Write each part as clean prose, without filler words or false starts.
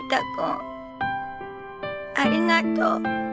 たくん、ありがとう。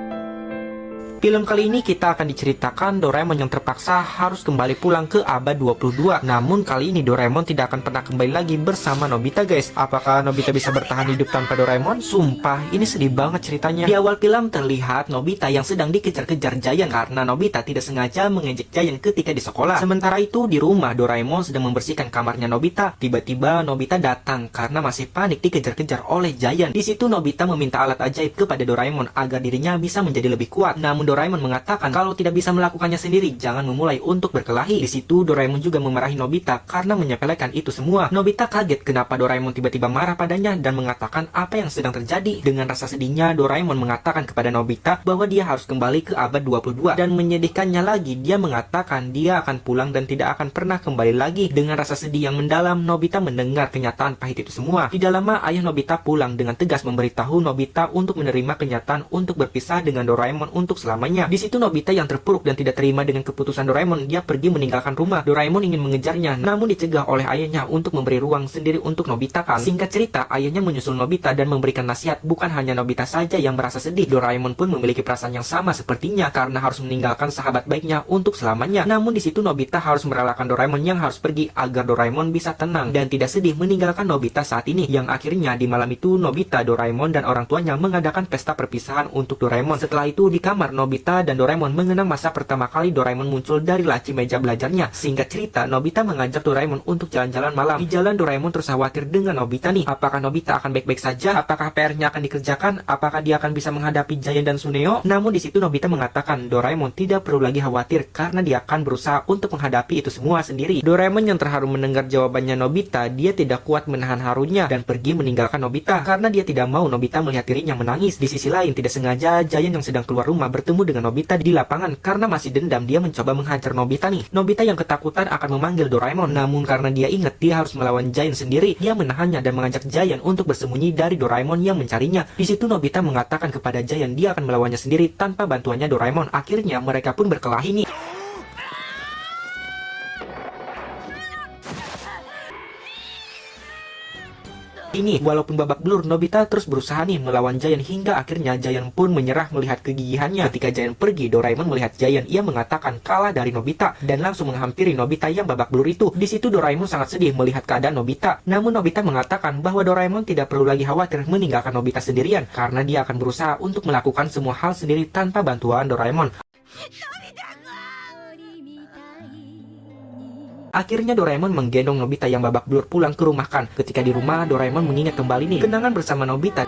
Film kali ini kita akan diceritakan Doraemon yang terpaksa harus kembali pulang ke abad 22. Namun kali ini Doraemon tidak akan pernah kembali lagi bersama Nobita, guys. Apakah Nobita bisa bertahan hidup tanpa Doraemon? Sumpah, ini sedih banget ceritanya. Di awal film terlihat Nobita yang sedang dikejar-kejar Giant karena Nobita tidak sengaja mengejek Giant ketika di sekolah. Sementara itu di rumah Doraemon sedang membersihkan kamarnya Nobita. Tiba-tiba Nobita datang karena masih panik dikejar-kejar oleh Giant. Di situ Nobita meminta alat ajaib kepada Doraemon agar dirinya bisa menjadi lebih kuat. Namun Doraemon mengatakan kalau tidak bisa melakukannya sendiri, jangan memulai untuk berkelahi. Di situ Doraemon juga memarahi Nobita karena menyepelekan itu semua. Nobita kaget kenapa Doraemon tiba-tiba marah padanya dan mengatakan apa yang sedang terjadi. Dengan rasa sedihnya, Doraemon mengatakan kepada Nobita bahwa dia harus kembali ke abad 22. Dan menyedihkannya lagi, dia mengatakan dia akan pulang dan tidak akan pernah kembali lagi. Dengan rasa sedih yang mendalam, Nobita mendengar kenyataan pahit itu semua. Tidak lama, ayah Nobita pulang dengan tegas memberitahu Nobita untuk menerima kenyataan untuk berpisah dengan Doraemon untuk selamanya. Di situ Nobita yang terpuruk dan tidak terima dengan keputusan Doraemon. Dia pergi meninggalkan rumah. Doraemon ingin mengejarnya, namun dicegah oleh ayahnya untuk memberi ruang sendiri untuk Nobita kan. Singkat cerita, ayahnya menyusul Nobita dan memberikan nasihat. Bukan hanya Nobita saja yang merasa sedih, Doraemon pun memiliki perasaan yang sama sepertinya karena harus meninggalkan sahabat baiknya untuk selamanya. Namun di situ Nobita harus merelakan Doraemon yang harus pergi agar Doraemon bisa tenang dan tidak sedih meninggalkan Nobita saat ini. Yang akhirnya di malam itu Nobita, Doraemon dan orang tuanya mengadakan pesta perpisahan untuk Doraemon. Setelah itu di kamar Nobita dan Doraemon mengenang masa pertama kali Doraemon muncul dari laci meja belajarnya. Singkat cerita, Nobita mengajak Doraemon untuk jalan-jalan malam. Di jalan Doraemon terus khawatir dengan Nobita nih. Apakah Nobita akan baik-baik saja? Apakah PR-nya akan dikerjakan? Apakah dia akan bisa menghadapi Giant dan Suneo? Namun di situ Nobita mengatakan Doraemon tidak perlu lagi khawatir karena dia akan berusaha untuk menghadapi itu semua sendiri. Doraemon yang terharu mendengar jawabannya Nobita, dia tidak kuat menahan harunya dan pergi meninggalkan Nobita karena dia tidak mau Nobita melihat dirinya menangis. Di sisi lain, tidak sengaja Giant yang sedang keluar rumah bertemu dengan Nobita di lapangan. Karena masih dendam, dia mencoba menghajar Nobita nih. Nobita yang ketakutan akan memanggil Doraemon, namun karena dia ingat dia harus melawan Giant sendiri, dia menahannya dan mengajak Giant untuk bersembunyi dari Doraemon yang mencarinya. Di situ Nobita mengatakan kepada Giant dia akan melawannya sendiri tanpa bantuannya Doraemon. Akhirnya mereka pun berkelahi nih. Ini walaupun babak belur, Nobita terus berusaha nih melawan Giant hingga akhirnya Giant pun menyerah melihat kegigihannya. Ketika Giant pergi, Doraemon melihat Giant, ia mengatakan kalah dari Nobita dan langsung menghampiri Nobita yang babak belur itu. Di situ Doraemon sangat sedih melihat keadaan Nobita. Namun Nobita mengatakan bahwa Doraemon tidak perlu lagi khawatir meninggalkan Nobita sendirian karena dia akan berusaha untuk melakukan semua hal sendiri tanpa bantuan Doraemon. Akhirnya Doraemon menggendong Nobita yang babak belur pulang ke rumah kan. Ketika di rumah, Doraemon mengingat kembali nih kenangan bersama Nobita.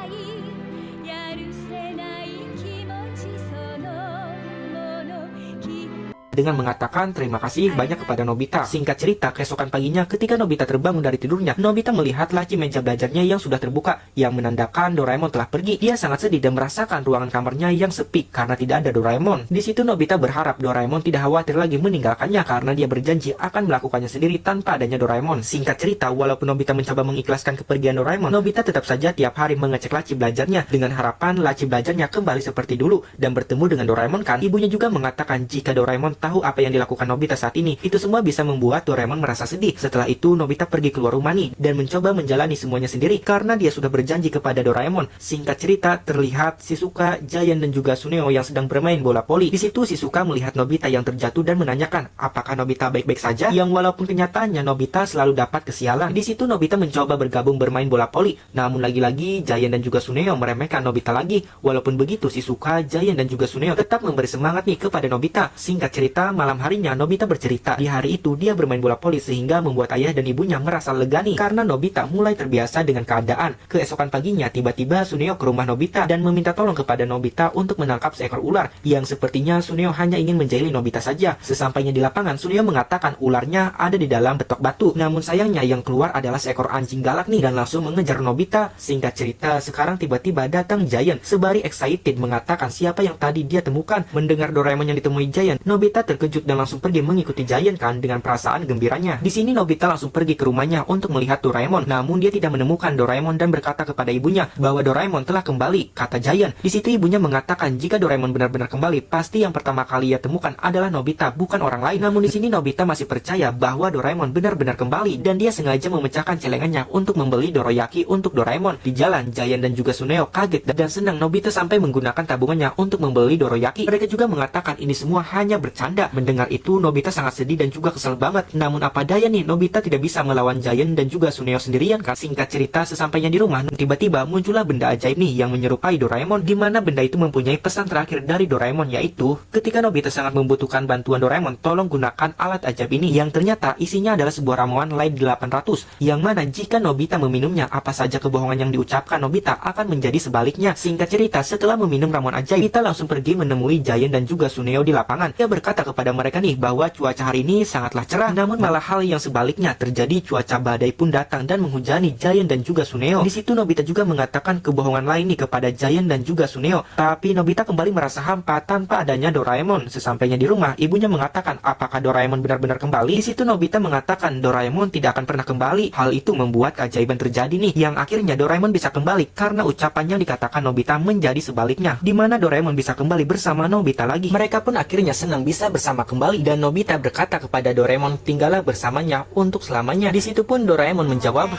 Dengan mengatakan terima kasih banyak kepada Nobita. Singkat cerita, keesokan paginya ketika Nobita terbangun dari tidurnya, Nobita melihat laci meja belajarnya yang sudah terbuka, yang menandakan Doraemon telah pergi. Dia sangat sedih dan merasakan ruangan kamarnya yang sepi karena tidak ada Doraemon. Di situ Nobita berharap Doraemon tidak khawatir lagi meninggalkannya karena dia berjanji akan melakukannya sendiri tanpa adanya Doraemon. Singkat cerita, walaupun Nobita mencoba mengikhlaskan kepergian Doraemon, Nobita tetap saja tiap hari mengecek laci belajarnya dengan harapan laci belajarnya kembali seperti dulu dan bertemu dengan Doraemon kan. Ibunya juga mengatakan jika Doraemon tahu apa yang dilakukan Nobita saat ini, itu semua bisa membuat Doraemon merasa sedih. Setelah itu Nobita pergi keluar rumah nih dan mencoba menjalani semuanya sendiri karena dia sudah berjanji kepada Doraemon. Singkat cerita, terlihat Shizuka, Giant dan juga Suneo yang sedang bermain bola voli. Di situ Shizuka melihat Nobita yang terjatuh dan menanyakan apakah Nobita baik-baik saja, yang walaupun kenyataannya Nobita selalu dapat kesialan. Di situ Nobita mencoba bergabung bermain bola voli, namun lagi-lagi Giant dan juga Suneo meremehkan Nobita lagi. Walaupun begitu, Shizuka, Giant dan juga Suneo tetap memberi semangat nih kepada Nobita. Singkat cerita, malam harinya Nobita bercerita di hari itu dia bermain bola voli sehingga membuat ayah dan ibunya merasa lega nih karena Nobita mulai terbiasa dengan keadaan. Keesokan paginya tiba-tiba Suneo ke rumah Nobita dan meminta tolong kepada Nobita untuk menangkap seekor ular yang sepertinya Suneo hanya ingin menjahili Nobita saja. Sesampainya di lapangan, Suneo mengatakan ularnya ada di dalam petok batu, namun sayangnya yang keluar adalah seekor anjing galak nih dan langsung mengejar Nobita. Singkat cerita, sekarang tiba-tiba datang Giant. Sebari excited mengatakan siapa yang tadi dia temukan. Mendengar Doraemon yang ditemui Giant, Nobita terkejut dan langsung pergi mengikuti Giant kan dengan perasaan gembiranya. Di sini Nobita langsung pergi ke rumahnya untuk melihat Doraemon. Namun dia tidak menemukan Doraemon dan berkata kepada ibunya bahwa Doraemon telah kembali, kata Giant. Di situ ibunya mengatakan jika Doraemon benar-benar kembali, pasti yang pertama kali ia temukan adalah Nobita, bukan orang lain. Namun di sini Nobita masih percaya bahwa Doraemon benar-benar kembali dan dia sengaja memecahkan celengannya untuk membeli Doroyaki untuk Doraemon. Di jalan, Giant dan juga Suneo kaget dan senang Nobita sampai menggunakan tabungannya untuk membeli Doroyaki. Mereka juga mengatakan ini semua hanya bercanda. Mendengar itu, Nobita sangat sedih dan juga kesel banget. Namun apa daya nih, Nobita tidak bisa melawan Giant dan juga Suneo sendirian kan. Singkat cerita, sesampainya di rumah, tiba-tiba muncullah benda ajaib nih yang menyerupai Doraemon, di mana benda itu mempunyai pesan terakhir dari Doraemon, yaitu ketika Nobita sangat membutuhkan bantuan Doraemon, tolong gunakan alat ajaib ini, yang ternyata isinya adalah sebuah ramuan Light 800, yang mana jika Nobita meminumnya, apa saja kebohongan yang diucapkan Nobita akan menjadi sebaliknya. Singkat cerita, setelah meminum ramuan ajaib, Nobita langsung pergi menemui Giant dan juga Suneo di lapangan. Dia berkata kepada mereka nih bahwa cuaca hari ini sangatlah cerah, namun malah hal yang sebaliknya terjadi, cuaca badai pun datang dan menghujani Giant dan juga Suneo. Di situ Nobita juga mengatakan kebohongan lain nih kepada Giant dan juga Suneo, tapi Nobita kembali merasa hampa tanpa adanya Doraemon. Sesampainya di rumah, ibunya mengatakan apakah Doraemon benar-benar kembali. Di situ Nobita mengatakan Doraemon tidak akan pernah kembali. Hal itu membuat keajaiban terjadi nih, yang akhirnya Doraemon bisa kembali karena ucapan yang dikatakan Nobita menjadi sebaliknya, di mana Doraemon bisa kembali bersama Nobita lagi. Mereka pun akhirnya senang bisa bersama kembali dan Nobita berkata kepada Doraemon tinggallah bersamanya untuk selamanya. Di situ pun Doraemon menjawab,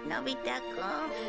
Nobita-kun,